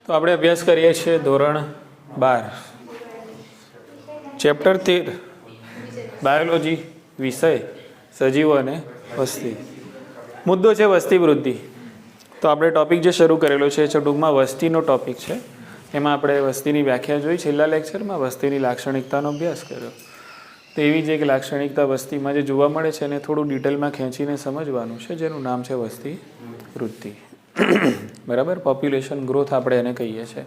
તો આપણે અભ્યાસ કરીએ છીએ ધોરણ 12 ચેપ્ટર 13 બાયોલોજી વિષય સજીવો અને વસ્તી. મુદ્દો છે વસ્તી વૃદ્ધિ. તો આપણે ટોપિક જે શરૂ કરેલો છે ટૂંકમાં વસ્તીનો ટોપિક છે. એમાં આપણે વસ્તીની વ્યાખ્યા જોઈ છેલ્લા લેક્ચરમાં, વસ્તીની લાક્ષણિકતાનો અભ્યાસ કર્યો. તો એવી જ એક લાક્ષણિકતા વસ્તીમાં જે જોવા મળે છે એને થોડું ડિટેલમાં ખેંચીને સમજવાનું છે, જેનું નામ છે વસ્તી વૃદ્ધિ. બરાબર, પોપ્યુલેશન ગ્રોથ આપણે એને કહીએ છીએ.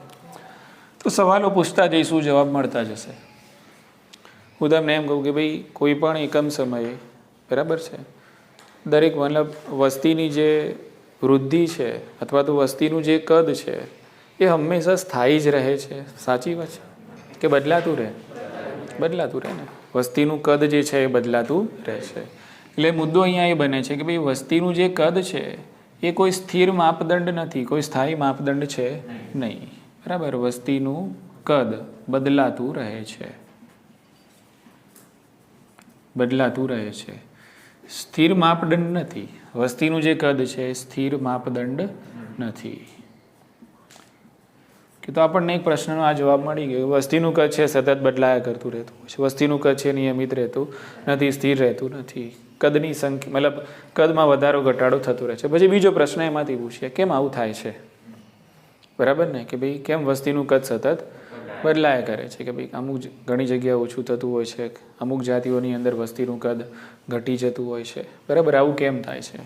તો સવાલો પૂછતા જઈશું, જવાબ મળતા જશે. હું તમને એમ કહું કે ભાઈ કોઈ પણ એકમ સમયે બરાબર છે દરેક મતલબ વસ્તીની જે વૃદ્ધિ છે અથવા તો વસ્તીનું જે કદ છે એ હંમેશા સ્થાયી જ રહે છે. સાચી વાત છે કે બદલાતું રહે? બદલાતું રહે ને. વસ્તીનું કદ જે છે એ બદલાતું રહે છે. એટલે મુદ્દો અહીંયા એ બને છે કે ભાઈ વસ્તીનું જે કદ છે એ કોઈ સ્થિર માપદંડ નથી, કોઈ સ્થાયી માપદંડ છે નહીં. બરાબર, વસ્તીનું કદ બદલાતું રહે છે, બદલાતું રહે છે, સ્થિર માપદંડ નથી. વસ્તીનું જે કદ છે એ સ્થિર માપદંડ નથી. કે તો આપણને એક પ્રશ્નનો આ જવાબ મળી ગયો. વસ્તીનું કદ છે સતત બદલાયા કરતું રહેતું છે, વસ્તીનું કદ છે નિયમિત રહેતું નથી, સ્થિર રહેતું નથી. કદની સંખ્યા મતલબ કદમાં વધારો ઘટાડો થતો રહે છે. પછી બીજો પ્રશ્ન એમાંથી પૂછીએ, કેમ આવું થાય છે? બરાબર ને, કે ભાઈ કેમ વસ્તીનું કદ સતત બદલાયા કરે છે? કે ભાઈ અમુક ઘણી જગ્યાએ ઓછું થતું હોય છે, અમુક જાતિઓની અંદર વસ્તીનું કદ ઘટી જતું હોય છે. બરાબર, આવું કેમ થાય છે?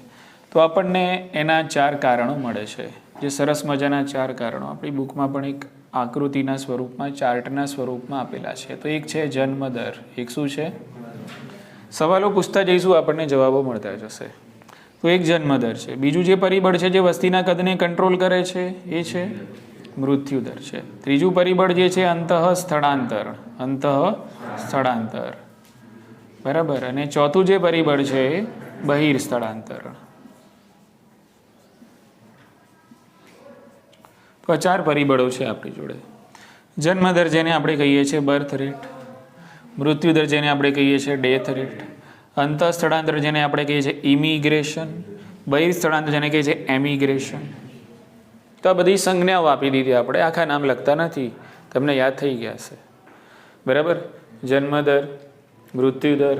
તો આપણને એના 4 કારણો મળે છે, જે સરસ મજાના 4 કારણો આપણી બુકમાં પણ એક આકૃતિના સ્વરૂપમાં, ચાર્ટના સ્વરૂપમાં આપેલા છે. તો એક છે જન્મ દર. એક શું છે? સવાલો પૂછતા જઈશું, આપણને જવાબો મળતા જશે. તો એક જન્મ દર છે. બીજું જે પરિબળ છે જે વસ્તીના કદને કંટ્રોલ કરે છે એ છે મૃત્યુ દર છે. ત્રીજું પરિબળ જે છે અંતઃ સ્થળાંતર, અંતઃ સ્થળાંતર. બરાબર, અને ચોથું જે પરિબળ છે એ બહિર સ્થળાંતર. તો 4 પરિબળો છે આપણી જોડે. જન્મદર જેને આપણે કહીએ છીએ બર્થ રેટ, મૃત્યુદર જેને આપણે કહીએ છીએ ડેથ રેટ, અંતઃ સ્થળાંતર જેને આપણે કહીએ છીએ ઇમિગ્રેશન, બહિર સ્થળાંતર જેને કહીએ છીએ એમિગ્રેશન. તો આ બધી સંજ્ઞાઓ આપી દીધી આપણે, આખા નામ લખતા નથી, તમને યાદ થઈ ગયા હશે. બરાબર, જન્મદર, મૃત્યુદર,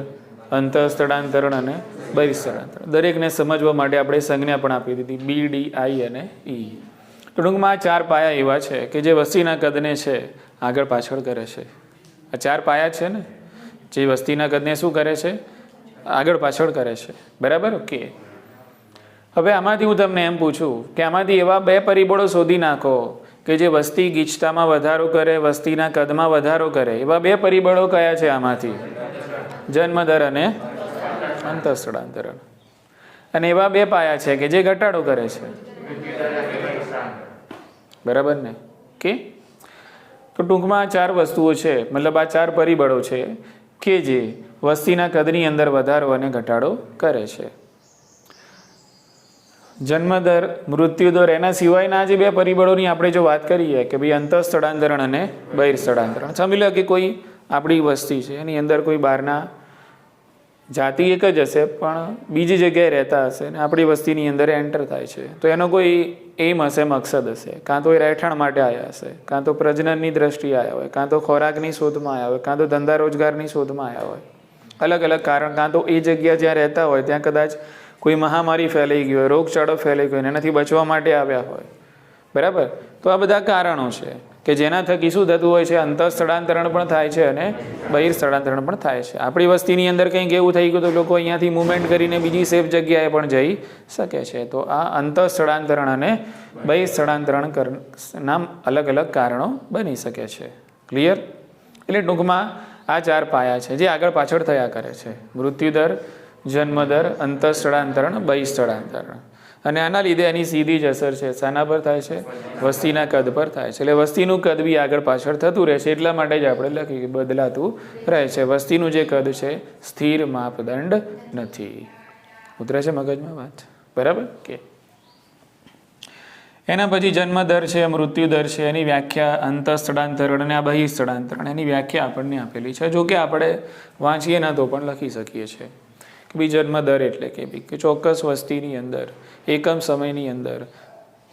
અંતઃ સ્થળાંતરણ અને બહિર સ્થળાંતર. દરેકને સમજવા માટે આપણે સંજ્ઞા પણ આપી દીધી, બી, ડી, આઈ અને ઈ. ટૂંકમાં આ 4 પાયા એવા છે કે જે વસ્તીના કદને છે આગળ પાછળ કરે છે. આ 4 પાયા છે ને જે વસ્તીના કદને શું કરે છે? આગળ પાછળ કરે છે. બરાબર, ઓકે. હવે આમાંથી હું તમને એમ પૂછું કે આમાંથી એવા 2 પરિબળો શોધી નાખો કે જે વસ્તી ગીચતામાં વધારો કરે, વસ્તીના કદમાં વધારો કરે. એવા 2 પરિબળો કયા છે આમાંથી? જન્મદર અને અંતઃ સ્થળાંતરણ. અને એવા 2 પાયા છે કે જે ઘટાડો કરે છે. બરાબર ને, કે તો ટૂંકમાં આ 4 વસ્તુઓ છે, મતલબ આ 4 પરિબળો છે કે જે વસ્તીના કદની અંદર વધારો અને ઘટાડો કરે છે. જન્મદર, મૃત્યુદર, એના સિવાયના જે 2 પરિબળોની આપણે જો વાત કરીએ કે ભાઈ અંતઃ સ્થળાંતરણ અને બહિર સ્થળાંતરણ. સમજી લો કે કોઈ આપણી વસ્તી છે એની અંદર કોઈ બહારના જાતિ એક જ હશે પણ બીજી જગ્યાએ રહેતા હશે ને આપણી વસ્તીની અંદર એન્ટર થાય છે. તો એનો કોઈ એમ હશે, મકસદ હશે. કાં તો એ રહેઠાણ માટે આવ્યા હશે, કાં તો પ્રજનનની દ્રષ્ટિએ આવ્યા હોય, કાં તો ખોરાકની શોધમાં આવ્યા હોય, કાં તો ધંધા રોજગારની શોધમાં આવ્યા હોય. અલગ અલગ કારણ. કાં તો એ જગ્યા જ્યાં રહેતા હોય ત્યાં કદાચ કોઈ મહામારી ફેલાઈ ગઈ હોય, રોગચાળો ફેલાઈ ગયો, એનાથી બચવા માટે આવ્યા હોય. બરાબર, તો આ બધા કારણો છે કે જેના થકી શું થતું હોય છે? અંતઃ સ્થળાંતરણ પણ થાય છે અને બહિર સ્થળાંતરણ પણ થાય છે. આપણી વસ્તીની અંદર કંઈક એવું થઈ ગયું તો લોકો અહીંયાથી મુવમેન્ટ કરીને બીજી સેફ જગ્યાએ પણ જઈ શકે છે. તો આ અંતઃ સ્થળાંતરણ અને બહિર સ્થળાંતરણ નામ અલગ અલગ કારણો બની શકે છે. ક્લિયર? એટલે ટૂંકમાં આ 4 પાયા છે જે આગળ પાછળ થયા કરે છે. મૃત્યુદર, જન્મદર, અંતઃ સ્થળાંતરણ, બહિર સ્થળાંતરણ. અને આના લીધે એની સીધી જ અસર છે શાના પર થાય છે? વસ્તીના કદ પર થાય છે. એટલે વસ્તીનું કદ બી આગળ પાછળ થતું રહે છે. એટલા માટે જ આપણે લખી બદલાતું રહે છે. વસ્તીનું જે કદ છે સ્થિર માપદંડ નથી. ઉતરે છે મગજમાં વાત? બરાબર, કે એના પછી જન્મદર છે, મૃત્યુદર છે, એની વ્યાખ્યા અંતઃ સ્થળાંતરણ અને આ બહિર સ્થળાંતરણ, એની વ્યાખ્યા આપણને આપેલી છે. જો કે આપણે વાંચીએ ના તો પણ લખી શકીએ છીએ. જન્મ દર એટલે કે ચોક્કસ વસ્તીની અંદર એકમ સમયની અંદર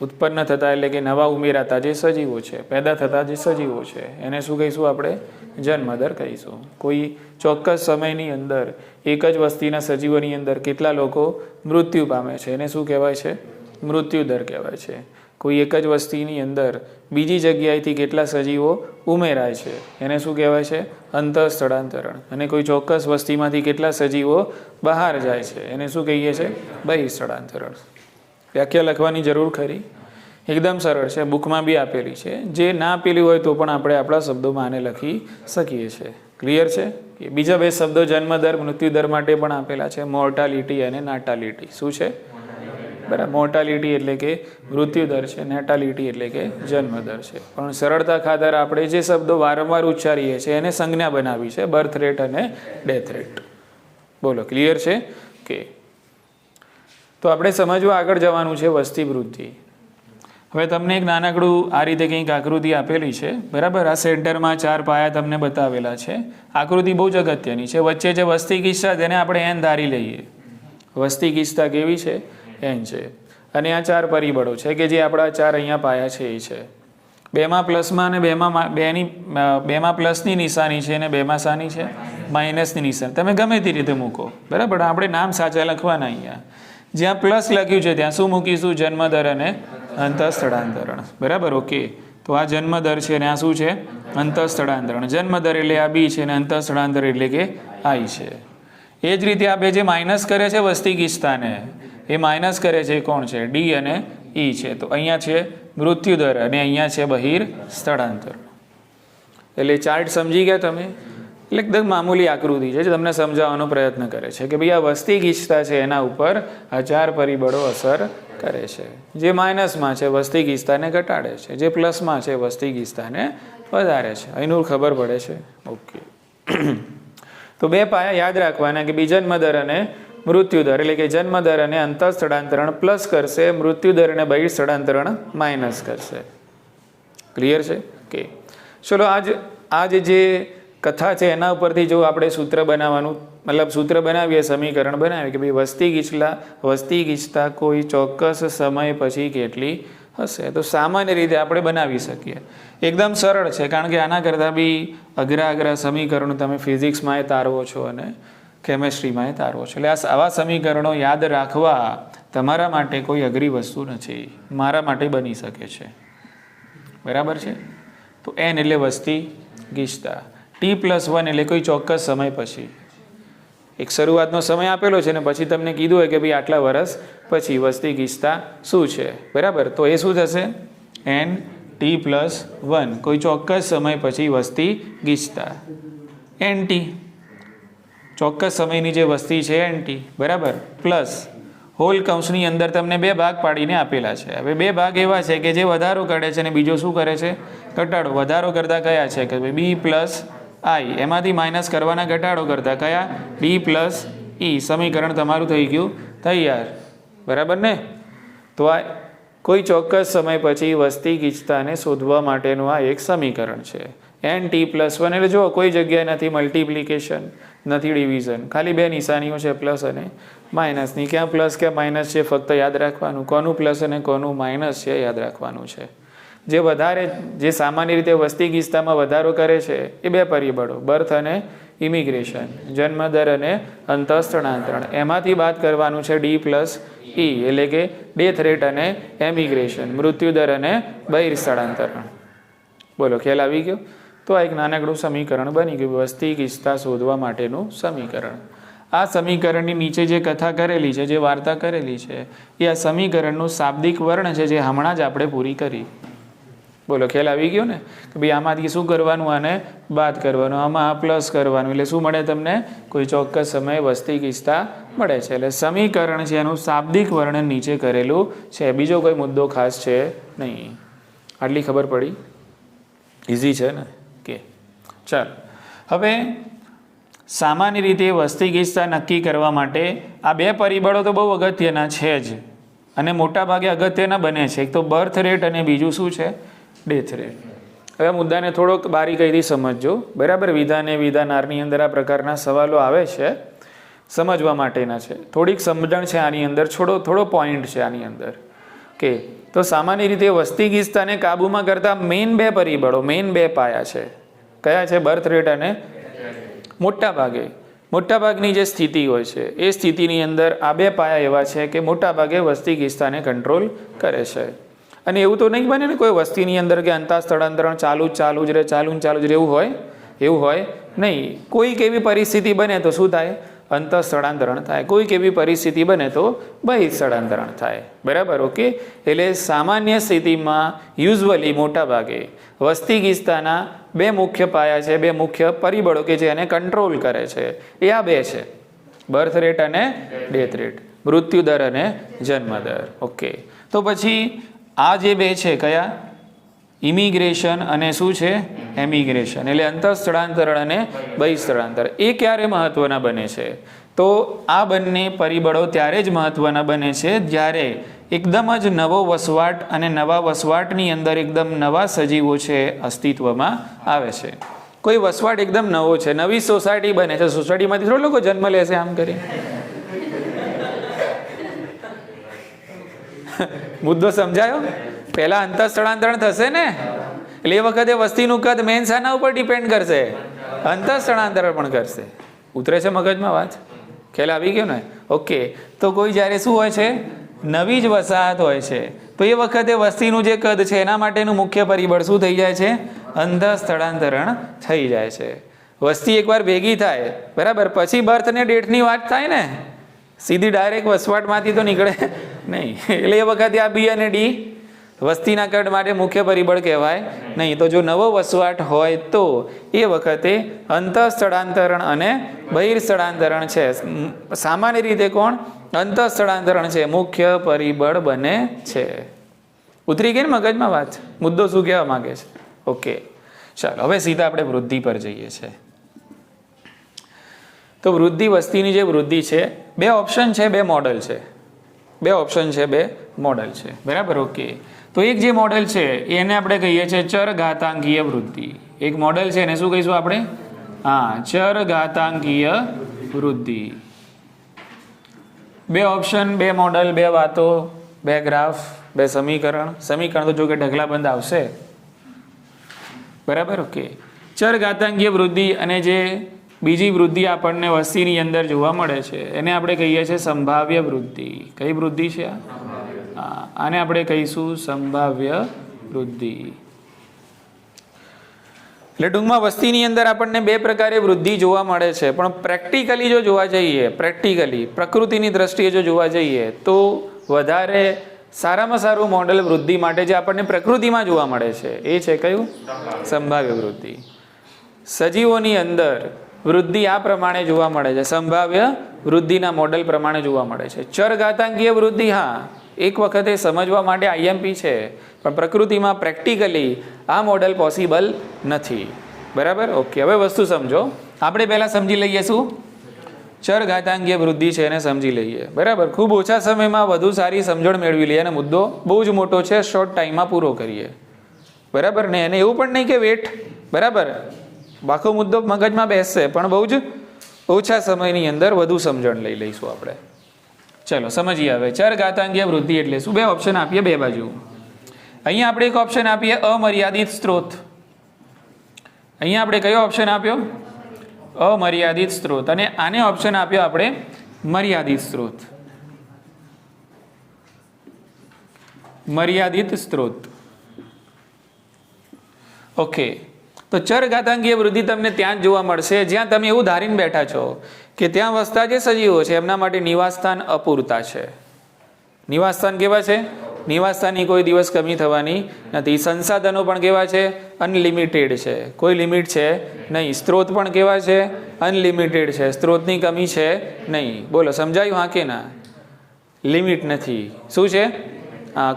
ઉત્પન્ન થતા એટલે કે નવા ઉમેરાતા જે સજીવો છે, પેદા થતા જે સજીવો છે, એને શું કહીશું આપણે? જન્મદર કહીશું. કોઈ ચોક્કસ સમયની અંદર એક જ વસ્તીના સજીવોની અંદર કેટલા લોકો મૃત્યુ પામે છે એને શું કહેવાય છે? મૃત્યુદર કહેવાય છે. કોઈ એક જ વસ્તીની અંદર બીજી જગ્યાએથી કેટલા સજીવો ઉમેરાય છે એને શું કહેવાય છે? અંતઃસ્થળાંતરણ. અને કોઈ ચોક્કસ વસ્તીમાંથી કેટલા સજીવો બહાર જાય છે એને શું કહીએ છીએ? બહિઃસ્થળાંતરણ. વ્યાખ્યા લખવાની જરૂર ખરી? એકદમ સરળ છે, બુકમાં બી આપેલી છે. જે ના આપેલી હોય તો પણ આપણે આપણા શબ્દોમાં આને લખી શકીએ છીએ. ક્લિયર છે? બીજા બે શબ્દો જન્મદર મૃત્યુદર માટે પણ આપેલા છે, મોર્ટાલિટી અને નાટાલિટી. શું છે? બરાબર. મોર્ટાલિટી એટલે કે મૃત્યુદર છે, નેટાલિટી એટલે કે જન્મદર છે. પણ સરળતા ખાતર આપણે જે શબ્દો વારંવાર ઉચ્ચારીએ છીએ એને સંજ્ઞા બનાવી છે, બર્થ રેટ અને ડેથ રેટ. બોલો, ક્લિયર છે કે? તો આપણે સમજવા આગળ જવાનું છે વસ્તી વૃદ્ધિ. હવે તમને એક નાનકડું આ રીતે કંઈક આકૃતિ આપેલી છે, બરાબર. આ સેન્ટરમાં 4 પાયા તમને બતાવેલા છે. આકૃતિ બહુ જ અગત્યની છે. વચ્ચે જે વસ્તી કિસ્સા તેને આપણે એન ધારી લઈએ. વસ્તી કિસ્સા કેવી છે? એન છે. અને આ 4 પરિબળો છે કે જે આપણા 4 અહીંયા પાયા છે એ છે. 2માં પ્લસમાં અને 2માં પ્લસની નિશાની છે અને 2માં શાની છે? માઇનસની નિશાની. તમે ગમે તે રીતે મૂકો, બરાબર. આપણે નામ સાચા લખવાના. અહીંયા જ્યાં પ્લસ લખ્યું છે ત્યાં શું મૂકીશું? જન્મદર અને અંતઃસ્થળાંતરણ. બરાબર, ઓકે. તો આ જન્મદર છે અને આ શું છે? અંતઃસ્થળાંતરણ. જન્મદર એટલે આ બી છે અને અંતઃસ્થળાંતર એટલે કે આઈ છે. એ જ રીતે આ બે જે માઇનસ કરે છે વસ્તી કિસ્સાને, એ માઇનસ કરે છે કોણ છે? ડી અને ઈ છે. તો અહીંયા છે મૃત્યુદર અને અહીંયા છે બહિર્સ્થળાંતર. એટલે ચાર્ટ સમજી ગયા તમે? એટલે એકદમ મામૂલી આકૃતિ છે જે તમને સમજાવવાનો પ્રયત્ન કરે છે કે ભાઈ આ વસ્તી ગીચતા છે એના ઉપર આ 4 પરિબળો અસર કરે છે. જે માઇનસમાં છે વસ્તી ગીચતાને ઘટાડે છે, જે પ્લસમાં છે વસ્તી ગીચતાને વધારે છે. અહીંનું ખબર પડે છે? ઓકે. તો 2 પાયા યાદ રાખવાના કે બી જન્મદર અને મૃત્યુદર, એટલે કે જન્મદર અને અંતઃસ્થળાંતરણ પ્લસ કરશે, મૃત્યુદર અને બહિર્સ્થળાંતરણ માઇનસ કરશે. ક્લિયર છે કે? ચલો આજ જે કથા છે એના ઉપરથી જો આપણે સૂત્ર બનાવવાનું, મતલબ સૂત્ર બનાવીએ, સમીકરણ બનાવીએ કે ભાઈ વસ્તી ગીચતા કોઈ ચોક્કસ સમય પછી કેટલી હશે, તો સામાન્ય રીતે આપણે બનાવી શકીએ. એકદમ સરળ છે, કારણ કે આના કરતાં બી અઘરા સમીકરણો તમે ફિઝિક્સમાં તારવો છો અને કેમેસ્ટ્રીમાં તારવો છો. એટલે આવા સમીકરણો યાદ રાખવા તમારા માટે કોઈ અઘરી વસ્તુ નથી, મારા માટે બની શકે છે. બરાબર છે? તો એન એટલે વસ્તી ગીચતા, T+1 એટલે કોઈ ચોક્કસ સમય પછી. એક શરૂઆતનો સમય આપેલો છે ને પછી તમને કીધું હોય કે ભાઈ આટલા વર્ષ પછી વસ્તી ગીચતા શું છે, બરાબર. તો એ શું થશે? NT+1, કોઈ ચોક્કસ સમય પછી વસ્તી ગીચતા. NT ચોક્કસ સમયની જે વસ્તી છે NT, બરાબર. પ્લસ હોલ કૌંસની અંદર તમને 2 ભાગ પાડીને આપેલા છે. હવે 2 ભાગ એવા છે કે જે વધારો કરે છે અને બીજો શું કરે છે? ઘટાડો. વધારો કરતા કયા છે કે B+I, એમાંથી માઇનસ કરવાના ઘટાડો કરતા કયા? D+E. સમીકરણ તમારું થઈ ગયું તૈયાર, બરાબર ને? તો આ કોઈ ચોક્કસ સમય પછી વસ્તી ગીચતાને શોધવા માટેનું આ એક સમીકરણ છે. NT+1 એટલે જો કોઈ જગ્યાએ નથી મલ્ટિપ્લિકેશન, નથી ડિવિઝન, ખાલી 2 નિશાનીઓ છે પ્લસ અને માઇનસની. ક્યાં પ્લસ ક્યાં માઇનસ છે ફક્ત યાદ રાખવાનું. કોનું પ્લસ અને કોનું માઇનસ છે યાદ રાખવાનું છે. જે સામાન્ય રીતે વસ્તી ગીચતામાં વધારો કરે છે એ 2 પરિબળો, બર્થ અને ઇમિગ્રેશન, જન્મદર અને અંતઃસ્થળાંતરણ. એમાંથી બાદ કરવાનું છે D+E, એટલે કે ડેથ રેટ અને એમિગ્રેશન, મૃત્યુદર અને બહિર્સ્થળાંતરણ. બોલો, ખ્યાલ આવી ગયો? તો આ એક નાનકડું સમીકરણ બની ગયું, વસ્તી ગીચતા શોધવા માટેનું સમીકરણ. આ સમીકરણની નીચે જે કથા કરેલી છે, જે વાર્તા કરેલી છે, એ આ સમીકરણનું શાબ્દિક વર્ણ છે જે હમણાં જ આપણે પૂરી કરી. બોલો, ખ્યાલ આવી ગયો ને? કે ભાઈ આમાંથી શું કરવાનું? આને બાદ કરવાનું, આમાં પ્લસ કરવાનું, એટલે શું મળે તમને? કોઈ ચોક્કસ સમયે વસ્તી ગીચતા મળે છે. એટલે સમીકરણ છે એનું શાબ્દિક વર્ણન નીચે કરેલું છે, બીજો કોઈ મુદ્દો ખાસ છે નહીં. આટલી ખબર પડી? ઇઝી છે ને? કે ચાલો હવે સામાન્ય રીતે વસ્તી ગીચતા નક્કી કરવા માટે આ 2 પરિબળો તો બહુ અગત્યના છે જ, અને મોટા ભાગે અગત્યના બને છે. એક તો બર્થ રેટ અને બીજું શું છે? Death rate. હવે મુદ્દાને થોડોક બારીકાઈથી સમજજો, બરાબર. વિધાન એ વિધાનારની અંદર આ પ્રકારના સવાલો આવે છે, સમજવા માટેના છે. થોડીક સમજણ છે આની અંદર, થોડો પોઈન્ટ છે આની અંદર. કે તો સામાન્ય રીતે વસ્તી ગીચતાને કાબૂમાં કરતા મેઇન બે પરિબળો, મેઇન બે પાયા છે. કયા છે? બર્થ રેટ અને મોટાભાગની જે સ્થિતિ હોય છે એ સ્થિતિની અંદર આ બે પાયા એવા છે કે મોટાભાગે વસ્તી ગીચતાને કંટ્રોલ કરે છે. અને એવું તો નહીં બને ને કોઈ વસ્તીની અંદર કે અંતર સ્થળાંતરણ ચાલુ જ રહે એવું હોય નહીં. કોઈક એવી પરિસ્થિતિ બને તો શું થાય? અંતર સ્થળાંતરણ થાય. કોઈક એવી પરિસ્થિતિ બને તો બહિર સ્થળાંતરણ થાય. બરાબર? ઓકે. એટલે સામાન્ય સ્થિતિમાં યુઝ્યુઅલી મોટાભાગે વસ્તી ગીચતાના બે મુખ્ય પાયા છે, બે મુખ્ય પરિબળો કે જે એને કંટ્રોલ કરે છે એ આ બે છે, બર્થ રેટ અને ડેથ રેટ, મૃત્યુ દર અને જન્મ દર. ઓકે. તો પછી આ જે બે છે કયા? ઇમિગ્રેશન અને શું છે? એમિગ્રેશન. એટલે અંતર સ્થળાંતરણ અને બહિર સ્થળાંતર. એ ક્યારે મહત્વના બને છે? તો આ બંને પરિબળો ત્યારે જ મહત્વના બને છે જ્યારે એકદમ જ નવો વસવાટ અને નવા વસવાટની અંદર એકદમ નવા સજીવો છે અસ્તિત્વમાં આવે છે. કોઈ વસવાટ એકદમ નવો છે, નવી સોસાયટી બને છે, સોસાયટીમાંથી થોડા લોકો જન્મ લેશે આમ કરી. મુદ્દો સમજાયો? પહેલા અંતર સ્થળાંતરણ થશે ને, એટલે એ વખતે વસ્તીનું કદ મેન શાના ઉપર ડિપેન્ડ કરશે? અંતર સ્થળાંતરણ પણ કરશે. ઉતરે છે મગજમાં વાત? ખ્યાલ આવી ગયો ને? ઓકે. તો કોઈ જ્યારે શું હોય છે? નવી જ વસાહત હોય છે, તો એ વખતે વસ્તીનું જે કદ છે એના માટેનું મુખ્ય પરિબળ શું થઈ જાય છે? અંતર સ્થળાંતરણ થઈ જાય છે. વસ્તી એકવાર ભેગી થાય, બરાબર, પછી બર્થ ને ડેથની વાત થાય ને, સીધી ડાયરેક્ટ વસવાટમાંથી તો નીકળે નહીં. એટલે એ વખતે આ બી અને ડી વસ્તીના કદ માટે મુખ્ય પરિબળ કહેવાય નહીં. તો જો નવો વસવાટ હોય તો એ વખતે અંતર સ્થળાંતરણ અને બહિર સ્થળાંતરણ છે, સામાન્ય રીતે કોણ? અંતર સ્થળાંતરણ છે મુખ્ય પરિબળ બને છે. ઉતરી ગઈ ને મગજમાં વાત? મુદ્દો શું કહેવા માંગે છે? ઓકે. ચાલો હવે સીધા આપણે વૃદ્ધિ પર જઈએ છીએ. તો વૃદ્ધિ, વસ્તીની જે વૃદ્ધિ છે, બે ઓપ્શન છે, બે મોડલ છે. બરાબર? ઓકે. તો એક જે મોડેલ છે એને આપણે કહીએ છીએ ચરઘાતાંકીય વૃદ્ધિ. એક મોડેલ છે એને શું કહીશું આપણે? ચરઘાતાંકીય વૃદ્ધિ. બે ઓપ્શન, બે મોડલ, બે વાતો, બે ગ્રાફ, બે સમીકરણ તો જો કે ઢગલા બંધ આવશે. બરાબર? ઓકે. ચરઘાતાંકીય વૃદ્ધિ અને જે બીજી વૃદ્ધિ આપણને વસ્તીની અંદર જોવા મળે છે એને આપણે કહીએ છીએ સંભાવ્ય વૃદ્ધિ. કઈ વૃદ્ધિ છે આ? આને આપણે કહીશું સંભાવ્ય વૃદ્ધિ. એટલે ટૂંકમાં વસ્તીની અંદર આપણને બે પ્રકારે વૃદ્ધિ જોવા મળે છે, પણ પ્રેક્ટિકલી જો જોવા જઈએ, પ્રકૃતિની દ્રષ્ટિએ જો જોવા જઈએ તો વધારે સારામાં સારું મોડેલ વૃદ્ધિ માટે જે આપણને પ્રકૃતિમાં જોવા મળે છે એ છે કયું? સંભાવ્ય વૃદ્ધિ. સજીવોની અંદર વૃદ્ધિ આ પ્રમાણે જોવા મળે છે, સંભાવ્ય વૃદ્ધિના મોડેલ પ્રમાણે જોવા મળે છે. ચરઘાતાંકીય વૃદ્ધિ એક વખતે સમજવા માટે આઈએમપી છે, પણ પ્રકૃતિમાં પ્રેક્ટિકલી આ મોડેલ પોસિબલ નથી. બરાબર? ઓકે. હવે વસ્તુ સમજો. આપણે પહેલા સમજી લઈએ શું ચરઘાતાંકીય વૃદ્ધિ છે એને સમજી લઈએ. બરાબર? ખૂબ ઓછા સમયમાં વધુ સારી સમજણ મેળવી લઈએ અને મુદ્દો બહુ જ મોટો છે, શોર્ટ ટાઈમમાં પૂરો કરીએ. બરાબર ને? એને એવું પણ નહીં કે વેટ, બરાબર, બાકી મુદ્દો મગજમાં બેસશે, પણ બહુ જ ઓછા સમયની અંદર વધુ સમજણ લઈ લઈશું આપણે. ચલો સમજીએ હવે ચરઘાતાંકીય વૃદ્ધિ એટલે શું. બે ઓપ્શન આપીએ બે બાજુ. અહીંયા આપણે એક ઓપ્શન આપીએ અમર્યાદિત સ્ત્રોત. અહીંયા આપણે કયો ઓપ્શન આપ્યો? અમર્યાદિત સ્ત્રોત. અને આને ઓપ્શન આપ્યો આપણે મર્યાદિત સ્ત્રોત. મર્યાદિત સ્ત્રોત. ઓકે. તો ચરઘાતાંકીય વૃદ્ધિ તમને ત્યાં જ જોવા મળશે જ્યાં તમે એવું ધારીને બેઠા છો કે ત્યાં વસતા જે સજીવો છે એમના માટે નિવાસસ્થાન અપૂરતા છે. નિવાસસ્થાન કેવા છે? નિવાસસ્થાનની કોઈ દિવસ કમી થવાની નથી. સંસાધનો પણ કેવા છે? અનલિમિટેડ છે, કોઈ લિમિટ છે નહીં. સ્ત્રોત પણ કેવા છે? અનલિમિટેડ છે, સ્ત્રોતની કમી છે નહીં. બોલો સમજાયું? હા કે ના? લિમિટ નથી. શું છે?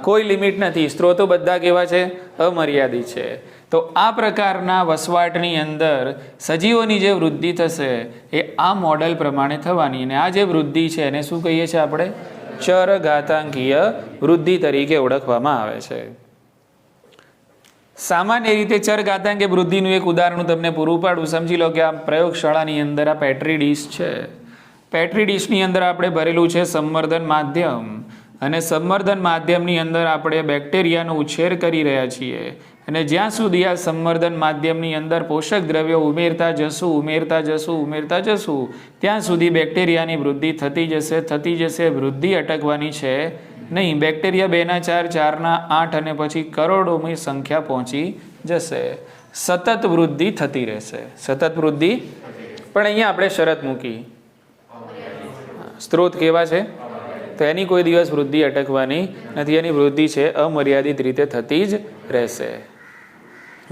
કોઈ લિમિટ નથી. સ્ત્રોતો બધા કેવા છે? અમર્યાદિત છે. તો આ પ્રકારના વસવાટની અંદર સજીવોની જે વૃદ્ધિ થશે એ આ મોડેલ પ્રમાણે થવાની. અને આ જે વૃદ્ધિ છે એને શું કહીએ છીએ આપણે? ચરઘાતાંકીય વૃદ્ધિ તરીકે ઓળખવામાં આવે છે. સામાન્ય રીતે ચરઘાતાંકીય વૃદ્ધિનું એક ઉદાહરણ તમને પૂરું પાડું. સમજી લો કે આ પ્રયોગશાળાની અંદર આ પેટ્રી ડીશ છે. પેટ્રી ડીશની અંદર આપણે ભરેલું છે સંવર્ધન માધ્યમ અને સંવર્ધન માધ્યમની અંદર આપણે બેક્ટેરિયાનો ઉછેર કરી રહ્યા છીએ અને જ્યાં સુધી આ સંવર્ધન માધ્યમની અંદર પોષક દ્રવ્યો ઉમેરતા જશું ત્યાં સુધી બેક્ટેરિયાની વૃદ્ધિ થતી જશે વૃદ્ધિ અટકવાની છે નહીં. બેક્ટેરિયા 2 ના 4 4 ના 8 અને પછી કરોડોની સંખ્યા પહોંચી જશે. સતત વૃદ્ધિ થતી રહેશે, સતત વૃદ્ધિ. પણ અહીંયા આપણે શરત મૂકી, સ્ત્રોત કેવા છે તો એની કોઈ દિવસ વૃદ્ધિ અટકવાની નથી, એની વૃદ્ધિ છે અમર્યાદિત રીતે થતી જ રહેશે.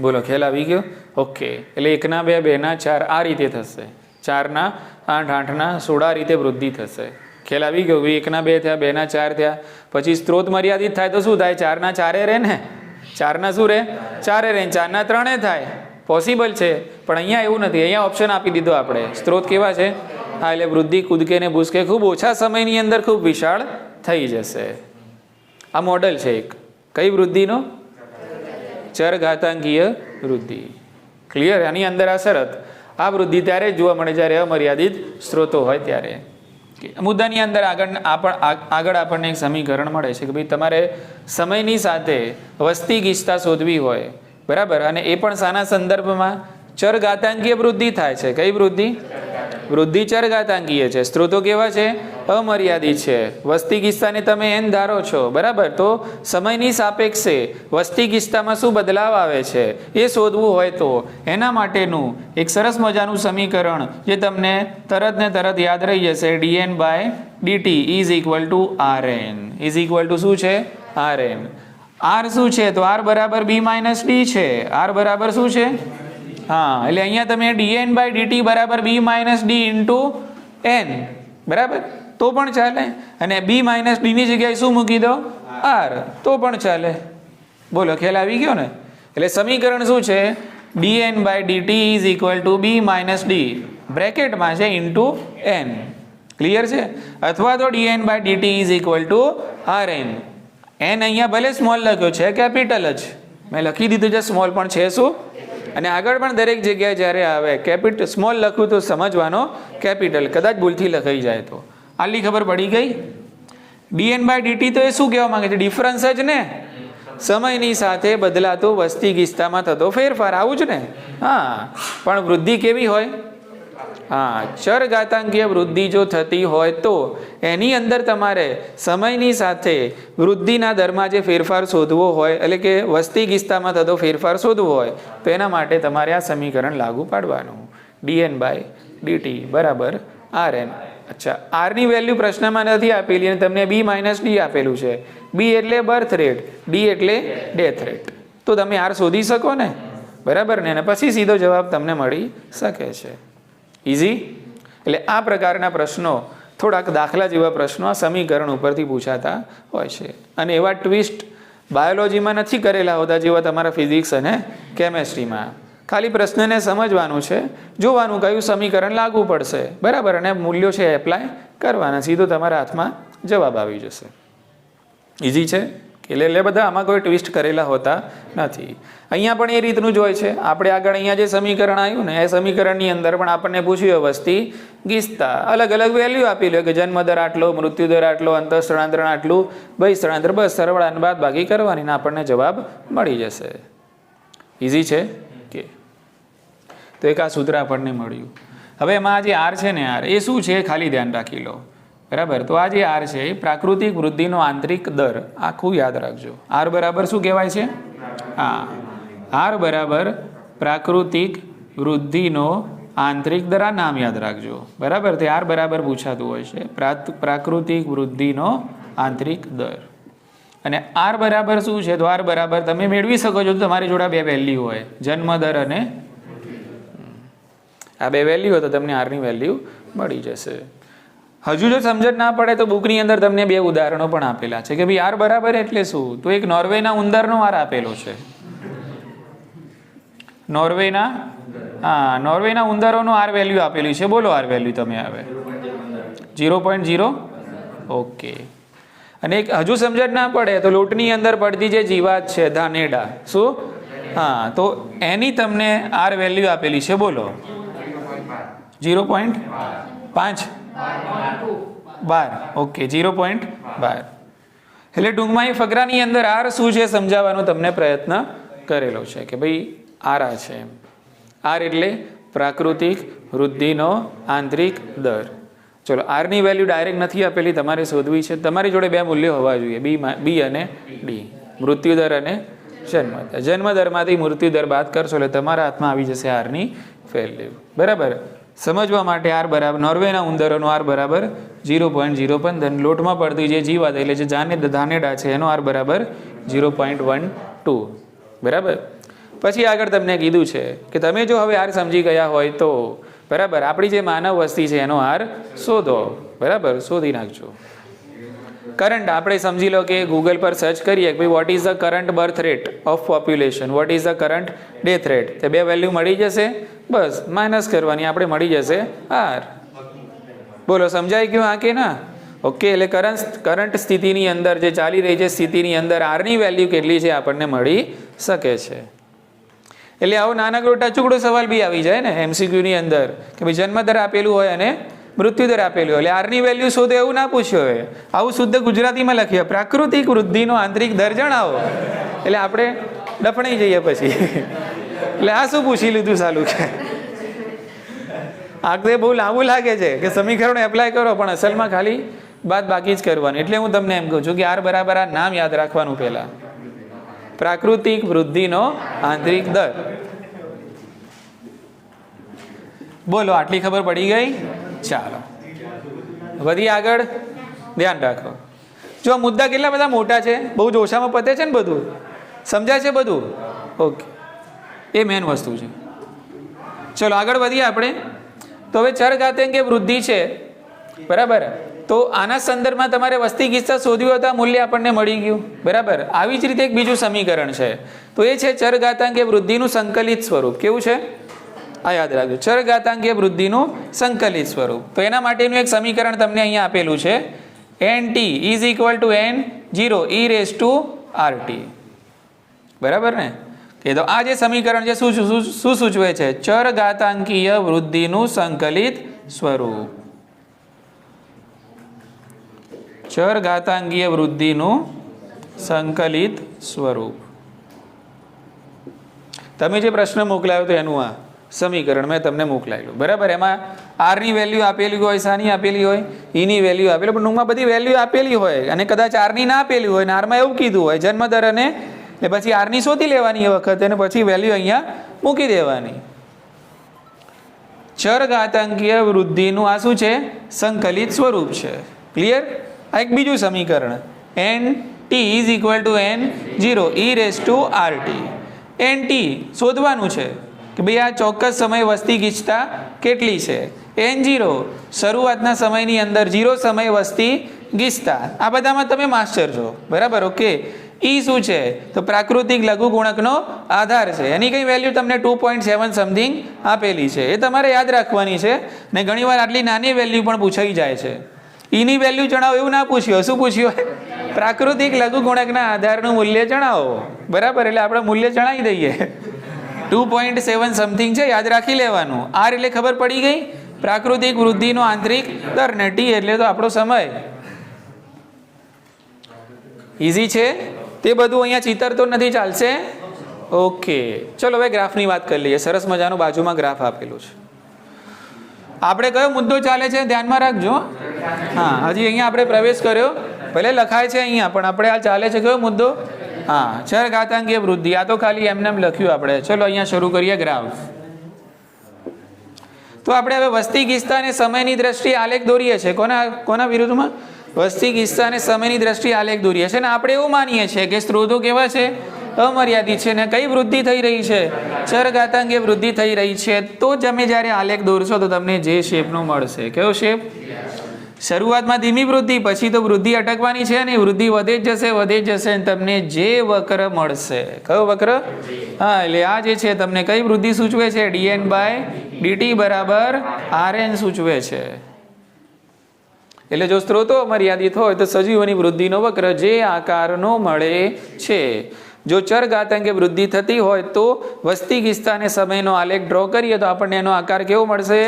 બોલો, ખ્યાલ આવી ગયો? ઓકે. એટલે 1 ના 2 2 ના 4 આ રીતે થશે, 4 ના 8 8 ના 16 આ રીતે વૃદ્ધિ થશે. ખ્યાલ આવી ગયો? 1 ના 2 થયા, 2 ના 4 થયા, પછી સ્ત્રોત મર્યાદિત થાય તો શું થાય? 4 ના 4 રહે ને, 4 ના શું રહે? 4 રહે, 4 ના 3 થાય. પોસિબલ છે, પણ અહીંયા એવું નથી. અહીંયા ઓપ્શન આપી દીધો આપણે. સ્ત્રોત કેવા છે? હા, એટલે વૃદ્ધિ કૂદકે ને ભૂસકે ખૂબ ઓછા સમયની અંદર ખૂબ વિશાળ થઈ જશે. આ મોડલ છે એક. કઈ વૃદ્ધિનો? ચરઘાતાંકીય વૃદ્ધિ. ક્લિયર? આની અંદર આ શરત, આ વૃદ્ધિ ત્યારે જ જોવા મળે જ્યારે અમર્યાદિત સ્ત્રોતો હોય ત્યારે. મુદ્દાની અંદર આગળ આપણને એક સમીકરણ મળે છે કે ભાઈ તમારે સમયની સાથે વસ્તી ગીચતા શોધવી હોય, બરાબર, અને એ પણ શાના સંદર્ભમાં? ચરઘાતાંકીય વૃદ્ધિ થાય છે. કઈ વૃદ્ધિ? વૃદ્ધિ ચરઘાતાંકીય છે. સ્ત્રોતો કેવા છે? અમર્યાદિત છે. વસ્તી ગીચતાને તમે n ધારો છો, બરાબર, તો સમયની સાપેક્ષે વસ્તી ગીચતામાં શું બદલાવ આવે છે એ શોધવું હોય તો એના માટેનું એક સરસ મજાનું સમીકરણ જે તમને તરત ને તરત યાદ રહી જશે. dn/dt is equal to rn. Is equal two શું છે? rn. r શું છે? તો r બરાબર b માઇનસ d છે. r બરાબર શું છે? હા, એટલે અહીંયા તમે dn/dt બરાબર b minus d into n, બરાબર, તો પણ ચાલે. અને b માઇનસ ડી ની જગ્યાએ શું મૂકી દો? r, તો પણ ચાલે. બોલો, ખ્યાલ આવી ગયો ને? એટલે સમીકરણ શું છે? dn/dt is equal to b minus D બ્રેકેટમાં છે ઇન્ટુ n. ક્લિયર છે? અથવા તો dn/dt is equal to rn. n અહીંયા ભલે સ્મોલ લખ્યો છે, કેપિટલ જ મેં લખી દીધું છે, સ્મોલ પણ છે શું, અને આગળ પણ દરેક જગ્યાએ જ્યારે આવે કેપિટલ સ્મોલ લખું તો સમજવાનો કેપિટલ, કદાચ ભૂલથી લખાઈ જાય તો. આટલી ખબર પડી ગઈ? dn/dt તો એ શું કહેવા માંગે છે? ડિફરન્સ જ ને, સમયની સાથે બદલાતો વસ્તી ગીચતામાં થતો ફેરફાર, આવું જ ને? હા, પણ વૃદ્ધિ કેવી હોય? હા, ચરઘાતાંકીય વૃદ્ધિ જો થતી હોય તો એની અંદર તમારે સમયની સાથે વૃદ્ધિના દરમાં જે ફેરફાર શોધવો હોય, એટલે કે વસ્તી ગીચતામાં થતો ફેરફાર શોધવો હોય તો એના માટે તમારે આ સમીકરણ લાગુ પાડવાનું. dn/dt બરાબર rn. અચ્છા, r ની વેલ્યુ પ્રશ્નમાં નથી આપેલી અને તમને b માઇનસ ડી આપેલું છે. b એટલે બર્થ રેટ, d એટલે ડેથ રેટ, તો તમે r શોધી શકો ને, બરાબર ને? અને પછી સીધો જવાબ તમને મળી શકે છે. ઇઝી. એટલે આ પ્રકારના પ્રશ્નો, થોડાક દાખલા જેવા પ્રશ્નો આ સમીકરણ ઉપરથી પૂછાતા હોય છે. અને એવા ટ્વિસ્ટ બાયોલોજીમાં નથી કરેલા હોતા જેવા તમારા ફિઝિક્સ અને કેમેસ્ટ્રીમાં. ખાલી પ્રશ્નને સમજવાનું છે, જોવાનું કયું સમીકરણ લાગુ પડશે, બરાબર, અને મૂલ્યો છે એપ્લાય કરવાના, સીધો તમારા હાથમાં જવાબ આવી જશે. ઇઝી છે? એટલે બધા આમાં કોઈ ટ્વિસ્ટ કરેલા હોતા નથી. અહીંયા પણ એ રીતનું જ હોય છે. આપણે આગળ અહીંયા જે સમીકરણ આવ્યું ને, એ સમીકરણની અંદર પણ આપણને પૂછ્યું વસ્તી ગીચતા, અલગ અલગ વેલ્યુ આપી લે કે જન્મ દર આટલો, મૃત્યુ દર આટલો, અંતઃ સ્થળાંતરણ આટલું, બહિઃ સ્થળાંતર, બસ સરવાળા બાદ બાકી કરવાની ને આપણને જવાબ મળી જશે. ઇઝી છે કે? તો એક આ સૂત્ર આપણને મળ્યું. હવે એમાં જે r છે ને, r એ શું છે ખાલી ધ્યાન રાખી લો, બરાબર. તો આ જે r છે એ પ્રાકૃતિક વૃદ્ધિનો આંતરિક દર, આખું યાદ રાખજો. r બરાબર શું કહેવાય છે? હા, r બરાબર પ્રાકૃતિક વૃદ્ધિનો આંતરિક દર. આ નામ યાદ રાખજો, બરાબર. તે r બરાબર પૂછાતું હોય છે, પ્રાકૃતિક વૃદ્ધિનો આંતરિક દર. અને r બરાબર શું છે? તો r બરાબર તમે મેળવી શકો છો, તમારી જોડે બે વેલ્યુ હોય, જન્મ દર અને આ બે વેલ્યુ હોય તો તમને r ની વેલ્યુ મળી જશે. હજુ જો સમજણ ના પડે તો બુકની અંદર તમને બે ઉદાહરણો પણ આપેલા છે કે ભાઈ r બરાબર એટલે શું. તો એક નોર્વેના ઉંદરનો r આપેલો છે, નોર્વેના ઉંદરોનો r વેલ્યુ આપેલી છે. બોલો r વેલ્યુ તમે આવે 0.0. ઓકે. અને એક હજુ સમજણ ના પડે તો લોટની અંદર પડતી જે જીવાત છે ધાનેડા, શું? હા, તો એની તમને r વેલ્યુ આપેલી છે. બોલો 0.5 12. ઓકે, 0.12. એટલે ટૂંકમાં એ ફકરાની અંદર આર શું છે સમજાવવાનો તમને પ્રયત્ન કરેલો છે કે ભાઈ આર આ છે એમ. આર એટલે પ્રાકૃતિક વૃદ્ધિનો આંતરિક દર. ચલો આરની વેલ્યુ ડાયરેક્ટ નથી આપેલી, તમારે શોધવી છે. તમારી જોડે બે મૂલ્યો હોવા જોઈએ, બી અને ડી, મૃત્યુદર અને જન્મદર. જન્મદરમાંથી મૃત્યુદર બાદ કરશો એટલે તમારા હાથમાં આવી જશે આરની વેલ્યુ. બરાબર. સમજવા માટે આર બરાબર નોર્વેના ઉંદરોનો આર બરાબર 0.015. લોટમાં પડતી જે જીવાત એટલે જે ધાનેડા છે એનો આર બરાબર 0.12. બરાબર. પછી આગળ તમને કીધું છે કે તમે જો હવે આર સમજી ગયા હોય તો બરાબર આપણી જે માનવ વસ્તી છે એનો આર શોધો. બરાબર, શોધી નાખજો. કરંટ આપણે સમજી લો કે ગૂગલ પર સર્ચ કરીએ કે ભાઈ what is the current birth rate of population, what is the current death rate, તે બે વેલ્યુ મળી જશે. બસ માઇનસ કરવાની, આપણે મળી જશે આર. બોલો સમજાય ગયું આ કે ના? ઓકે. એટલે કરંટ સ્થિતિની અંદર જે ચાલી રહી છે સ્થિતિની અંદર આરની વેલ્યુ કેટલી છે આપણને મળી શકે છે. એટલે આવો નાનકડો ટચુકડો સવાલ બી આવી જાય ને એમસીક્યુની અંદર કે ભાઈ જન્મદર આપેલું હોય અને મૃત્યુદર આપેલું હોય એટલે આરની વેલ્યુ શોધો એવું ના પૂછ્યું હોય. આવું શુદ્ધ ગુજરાતીમાં લખીએ પ્રાકૃતિક વૃદ્ધિનો આંતરિક દર જણાવો એટલે આપણે ડફણાઈ જઈએ પછી. એટલે આ શું પૂછી લીધું સાલું કે આગળ બહુ લાંબુ લાગે છે કે સમીકરણ એપ્લાય કરો પણ અસલમાં ખાલી બાદ બાકી જ કરવાનું. એટલે હું તમને એમ કહું છું કે આર બરાબર આ નામ યાદ રાખવાનું પહેલા, પ્રાકૃતિક વૃદ્ધિનો આંતરિક દર. બોલો આટલી ખબર પડી ગઈ? ચાલો વધી આગળ. ધ્યાન રાખો. જો આ મુદ્દા કેટલા બધા મોટા છે, બહુ જ ઓછામાં પતે છે ને, બધું સમજાય છે બધું? ઓકે, એ મેન વસ્તુ છે. ચલો આગળ વધીએ આપણે. તો હવે ચરઘાતાંકીય વૃદ્ધિ છે બરાબર. તો આના સંદર્ભમાં તમારે વસ્તી કિસ્સા શોધ્યું હતા, મૂલ્ય આપણને મળી ગયું. બરાબર. આવી જ રીતે એક બીજું સમીકરણ છે તો એ છે ચરઘાતાંકીય વૃદ્ધિનું સંકલિત સ્વરૂપ. કેવું છે આ યાદ રાખજો, ચરઘાતાંકીય વૃદ્ધિનું સંકલિત સ્વરૂપ. તો એના માટેનું એક સમીકરણ તમને અહીંયા આપેલું છે, NT is equal to N0 e raise to RT. બરાબર ને? કે તો આ જે સમીકરણ છે શું સૂચવે છે? ચરઘાતાંકીય વૃદ્ધિનું સંકલિત સ્વરૂપ. ચરઘાતાંકીય વૃદ્ધિનું સંકલિત સ્વરૂપ. તમે જે પ્રશ્ન મોકલાયો તો એનું આ સમીકરણ મેં તમને મોકલાયેલું. બરાબર. એમાં આરની વેલ્યુ આપેલી હોય, સાની આપેલી હોય, ઈની વેલ્યુ આપેલી, પણ ટૂંકમાં બધી વેલ્યુ આપેલી હોય અને કદાચ આરની ના આપેલી હોય ને આરમાં એવું કીધું હોય જન્મદર અને એટલે પછી આરની શોધી લેવાની એ વખતે અને પછી વેલ્યુ અહીંયા મૂકી દેવાની. ચરઘાતાંકીય વૃદ્ધિનું આ શું છે? સંકલિત સ્વરૂપ છે. ક્લિયર? આ એક બીજું સમીકરણ NT is equal to N0 e raise to RT. NT શોધવાનું છે કે ભાઈ આ ચોક્કસ સમય વસ્તી ગીચતા કેટલી છે. N0 શરૂઆતના સમયની અંદર 0 સમય વસ્તી ગીચતા. આ બધામાં તમે માસ્ટર છો. બરાબર. ઓકે. E શું છે? તો પ્રાકૃતિક લઘુગુણકનો આધાર છે. એની કઈ વેલ્યુ તમને 2.7 સમથિંગ આપેલી છે, એ તમારે યાદ રાખવાની છે. ને ઘણીવાર આટલી નાની વેલ્યુ પણ પૂછાઈ જાય છે. ઈની વેલ્યુ જણાવો એવું ના પૂછ્યું. શું પૂછ્યું? પ્રાકૃતિક લઘુગુણકના આધારનું મૂલ્ય જણાવો. બરાબર. એટલે આપણે મૂલ્ય જણાવી દઈએ. 2.7 સમથિંગ છે, યાદ રાખી લેવાનું. આર એટલે ખબર પડી ગઈ, પ્રાકૃતિક વૃદ્ધિનો આંતરિક દર, ને ટી એટલે તો આપણો સમય. ઈઝી છે. તે બધું અહીંયા ચિત્ર તો નથી, ચાલશે? ઓકે. ચલો હવે ગ્રાફની વાત કરી લઈએ. સરસ મજાનું બાજુમાં ગ્રાફ આપેલું છે. આપણે કયો મુદ્દો ચાલે છે ધ્યાનમાં રાખજો. હા, હજી અહીંયા આપણે પ્રવેશ કર્યો, ભલે લખાય છે અહીંયા પણ આપણે આ ચાલે છે કયો મુદ્દો? હા, ચરઘાતાંકીય વૃદ્ધિ. આ તો ખાલી એમને લખ્યું આપણે. ચલો અહીંયા શરૂ કરીએ ગ્રાફ. તો આપણે હવે વસ્તી ગીચતા અને સમયની દ્રષ્ટિએ આલેખ દોરીએ છીએ. કોના વિરુદ્ધમાં? વસ્તી ગીચતા અને સમયની દ્રષ્ટિએ આલેખ દોરીએ છીએ. અને આપણે એવું માનીએ છીએ કે સ્ત્રોતો કેવા છે? અમર્યાદિત છે. ને કઈ વૃદ્ધિ થઈ રહી છે? ચરઘાતાંકીય વૃદ્ધિ થઈ રહી છે. તો તમે જ્યારે આલેખ દોરશો તો તમને જે શેપનો મળશે. કયો શેપ? શરૂઆતમાં ધીમી વૃદ્ધિ, પછી તો વૃદ્ધિ અટકવાની છે ને વૃદ્ધિ વધે જ જશે અને તમને જે વક્ર મળશે. કયો વક્ર? હા, એટલે આ જે છે તમને કઈ વૃદ્ધિ સૂચવે છે? dN/dt બરાબર RN સૂચવે છે. એટલે જો સ્ત્રોતો મર્યાદિત હોય તો સજીવોની વૃદ્ધિનો વક્ર જે આકારનો મળે છે. જો ચરઘાતાંકીય વૃદ્ધિ થતી હોય તો વસ્તી ગીચતા અને સમયનો આલેખ ડ્રો કરીએ તો આપણને એનો આકાર કેવો મળશે?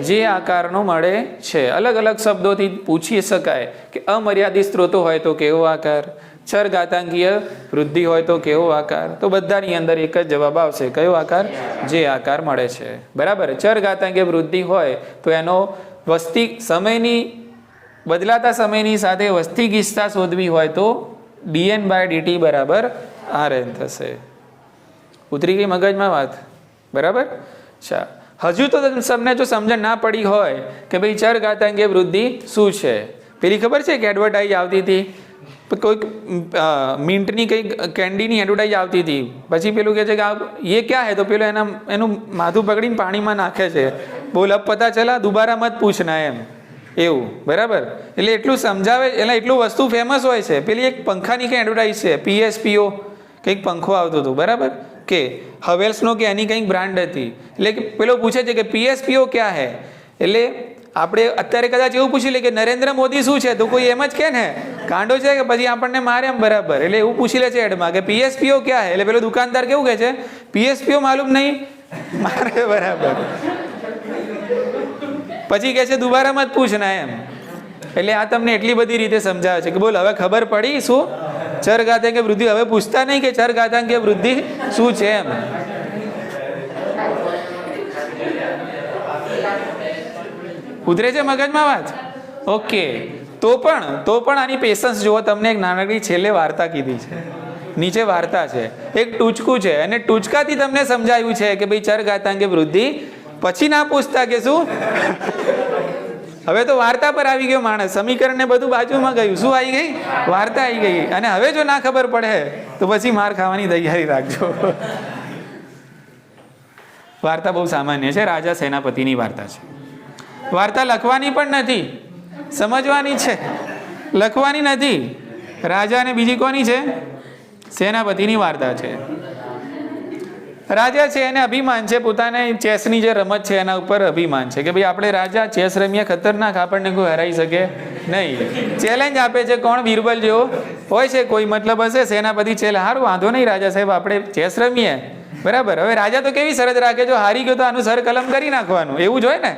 જે આકારનો મળે છે. અલગ અલગ શબ્દોથી પૂછી શકાય કે અમર્યાદિત સ્ત્રોતો હોય તો કેવો આકાર, ચર ઘાતાંકીય વૃદ્ધિ હોય તો કેવો આકાર? તો બધાની અંદર એક જ જવાબ આવશે. કયો આકાર? જે આકાર મળે છે. બરાબર. ચર ઘાતાંકીય વૃદ્ધિ હોય તો એનો વસ્તી સમયની બદલાતા સમયની સાથે વસ્તી ગીચતા શોધવી હોય તો dn/dt બરાબર rn થશે. ઉતરી ગઈ મગજમાં વાત? બરાબર. અચ્છા, હજુ તો તમને જો સમજણ ના પડી હોય કે ભાઈ ચર ઘાતાંકીય વૃદ્ધિ શું છે, પેલી ખબર છે કે એડવર્ટાઇઝ આવતી હતી, કોઈક મિન્ટની કંઈક કેન્ડીની એડવર્ટાઇઝ આવતી હતી, પછી પેલું કહે છે કે ये क्या है, તો પેલું એનું માથું પકડીને પાણીમાં નાખે છે, બોલ અબ પતા ચલા દુબારા મત પૂછના, એમ એવું. બરાબર. એટલે એટલું સમજાવે, એટલે એટલું વસ્તુ ફેમસ હોય છે. પેલી એક પંખાની કંઈ એડવર્ટાઇઝ છે, PSPO કંઈક પંખો આવતો હતો. બરાબર. કે હવેલ્સનો કે એની કંઈક બ્રાન્ડ હતી. એટલે પેલો પૂછે છે કે PSPO ક્યાં હે, એટલે આપણે અત્યારે કદાચ એવું પૂછી લે કે નરેન્દ્ર મોદી શું છે, તો કોઈ એમ જ કે ને કાંડો છે કે પછી આપણને મારે એમ. બરાબર. એટલે એવું પૂછી લે છે એડમાં કે PSPO ક્યાં હે, એટલે પેલો દુકાનદાર કેવું કહે છે, PSPO માલુમ નહીં મારે. બરાબર. પછી કહે છે દુબારા મત પૂછના, એમ. એટલે આ તમને એટલી બધી રીતે સમજાવે છે કે બોલ હવે ખબર પડી શું ચર ઘાતાંકીય વૃદ્ધિ. હવે પૂછતા નહીં કે ચર ઘાતાંકીય વૃદ્ધિ શું છે, એમ. ઉતરે છે મગજમાં વાત? ઓકે. તો પણ આની પેશન્સ જુઓ. તમને એક નાનકડી છેલ્લે વાર્તા કીધી છે, નીચે વાર્તા છે, એક ટૂચકું છે, અને ટૂચકાથી તમને સમજાયું છે કે ભાઈ ચર ઘાતાંકીય વૃદ્ધિ. પછી ના પૂછતા કે શું. હવે તો વાર્તા પર આવી ગયો માણસ, સમીકરણ ને બધું બાજુમાં ગયું, શું આવી ગઈ? વાર્તા આવી ગઈ. અને હવે જો ના ખબર પડે તો પછી માર ખાવાની તૈયારી રાખજો. વાર્તા બહુ સામાન્ય છે, રાજા સેનાપતિની વાર્તા છે. વાર્તા લખવાની પણ નથી, સમજવાની છે, લખવાની નથી. રાજા અને બીજી કોની છે? સેનાપતિની વાર્તા છે. રાજા છે એને અભિમાન છે, પોતાને ચેસની જે રમત છે એના ઉપર અભિમાન છે કે ભાઈ આપણે રાજા ચેસ રમીએ, ખતરનાક, આપણને કોઈ હરાઈ શકે નહીં. ચેલેન્જ આપે છે કોણ? બીરબલ જેવો હોય છે કોઈ, મતલબ હશે સેનાપતિ. સારું, વાંધો નહીં રાજા સાહેબ, આપણે ચેસ રમીએ. બરાબર. હવે રાજા તો કેવી શરત રાખે, જો હારી ગયો તો આનું સર કલમ કરી નાખવાનું, એવું જ હોય ને.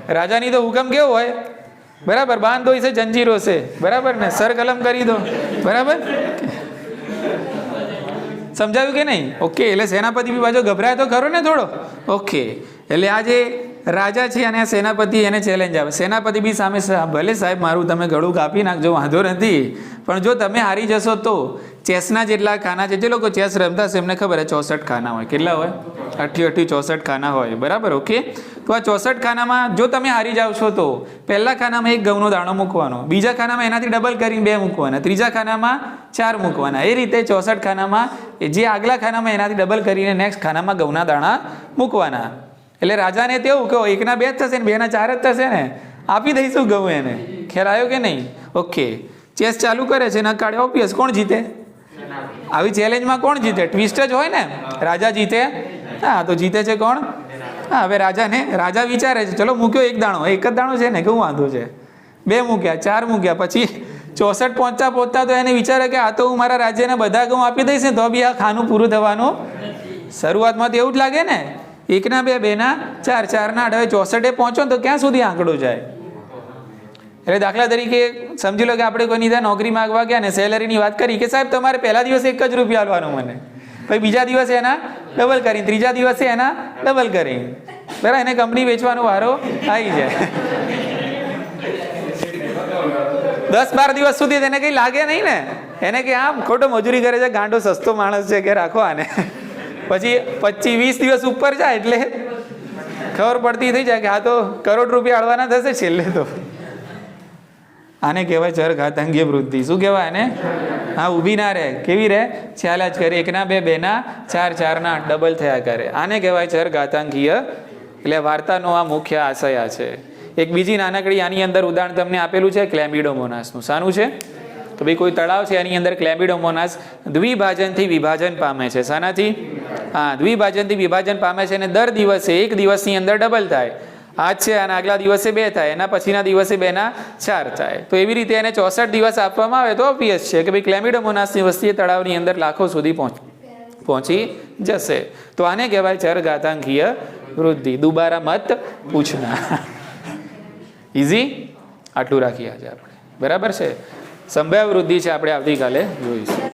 રાજાની તો હુકમ કેવો હોય? બરાબર. બાંધો છે જંજીરો છે. બરાબર ને, સર કલમ કરી દો. બરાબર. સમજાયું કે નહીં? ઓકે. એટલે સેનાપતિ બી બાજુ ગભરાય તો ખરો ને થોડો. ઓકે. એટલે આ જે રાજા છે અને આ સેનાપતિ એને ચેલેન્જ આપે. સેનાપતિ બી સામે, ભલે સાહેબ મારું તમે ગળું કાપી નાખજો, વાંધો નથી, પણ જો તમે હારી જશો તો ચેસના જેટલા ખાના છે, જે લોકો ચેસ રમતા હશે એમને ખબર છે 64 ખાના હોય. કેટલા હોય? 64 ખાના હોય. બરાબર. ઓકે. તો આ 64 ખાનામાં જો તમે હારી જાવ છો તો પહેલા ખાનામાં એક ઘઉંનો દાણો મૂકવાનો, બીજા ખાનામાં એનાથી ડબલ કરીને 2 મૂકવાના, ત્રીજા ખાનામાં 4 મૂકવાના. એ રીતે 64 ખાનામાં જે આગલા ખાનામાં એનાથી ડબલ કરીને નેક્સ્ટ ખાનામાં ઘઉંના દાણા મૂકવાના. એટલે રાજાને તેવું કહો 1 ના 2 જ થશે ને 2 ના 4 જ થશે ને, આપી દઈશું ઘઉં એને. ખ્યાલ આવ્યો કે નહીં? ઓકે. ચેસ ચાલુ કરે છે, નકાળે ઓબ્વિયસ કોણ જીતે? આવી ચેલેન્જમાં કોણ જીતે? ટ્વિસ્ટ જ હોય ને. રાજા જીતે. હા, તો જીતે છે કોણ? હા. હવે રાજા વિચારે છે ચલો મૂક્યો એક દાણો, એક જ દાણો છે ને, કેવું વાંધો છે? 2 મૂક્યા, 4 મૂક્યા, પછી 64 પહોંચતા તો એને વિચારે કે આ તો હું મારા રાજ્યને બધા ઘઉં આપી દઈશ ને તો બી આ ખાનું પૂરું થવાનું. શરૂઆતમાં તો એવું જ લાગે ને, 1 ના 2, 2 ના 4, 4 ના 8. હવે 64 પહોંચો ને તો ક્યાં સુધી આંકડો જાય? એટલે દાખલા તરીકે સમજી લો કે આપણે કોઈની ત્યાં નોકરી માંગવા ગયા ને સેલરીની વાત કરી કે સાહેબ તમારે પહેલા દિવસે 1 જ રૂપિયા આપવાનો મને, પછી બીજા દિવસે એના ડબલ કરીને, ત્રીજા દિવસે એના ડબલ કરી. બરાબર. એને કંપની વેચવાનો વારો આવી જાય. 10-12 દિવસ સુધી તેને કંઈ લાગે નહીં ને, એને કે આમ ખોટો મજૂરી કરે છે, ગાંડો સસ્તો માણસ છે, કે રાખો આને. પછી 25-20 દિવસ ઉપર જાય એટલે ખબર પડતી થઈ જાય કે આ તો કરોડ રૂપિયા અડવાના થશે છેલ્લે તો. આને કહેવાય ચર ઘાતાંકીય વૃદ્ધિ. શું કહેવાય એને? હા, ઊભી ના રહે. કેવી રહે? ચાલ્યા જ કરે. 1 ના 2, 2 ના 4, 4 ના 8 ડબલ થયા કરે. આને કહેવાય ચર ઘાતાંકીય. એટલે વાર્તાનો આ મુખ્ય આશય છે. એક બીજી નાનકડી આની અંદર ઉદાહરણ તમને આપેલું છે ક્લેમિડોમોનાસનું. શાનું છે? તો ભાઈ કોઈ તળાવ છે એની અંદર ક્લેમિડોમોનાસ દ્વિભાજનથી વિભાજન પામે છે. શાનાથી? હા, દ્વિભાજનથી વિભાજન પામે છે, અને દર દિવસે 1 દિવસની અંદર ડબલ થાય. આજ છે અને આગલા દિવસે 2 થાય, એના પછીના દિવસે 2 ના 4 થાય. તો એવી રીતે એને 64 દિવસ આપવામાં આવે તો ઓબ્વિયસ છે કે ભાઈ ક્લેમિડોમોનાસની વસ્તી તળાવની અંદર લાખો સુધી પહોંચી જશે. તો આને કહેવાય ચર ઘાતાંકીય વૃદ્ધિ. દુબારા મત પૂછના. ઇઝી. આટલું રાખીએ આજે આપણે. બરાબર છે. સંભાવ્ય વૃદ્ધિ છે આપણે આવતીકાલે જોઈશું.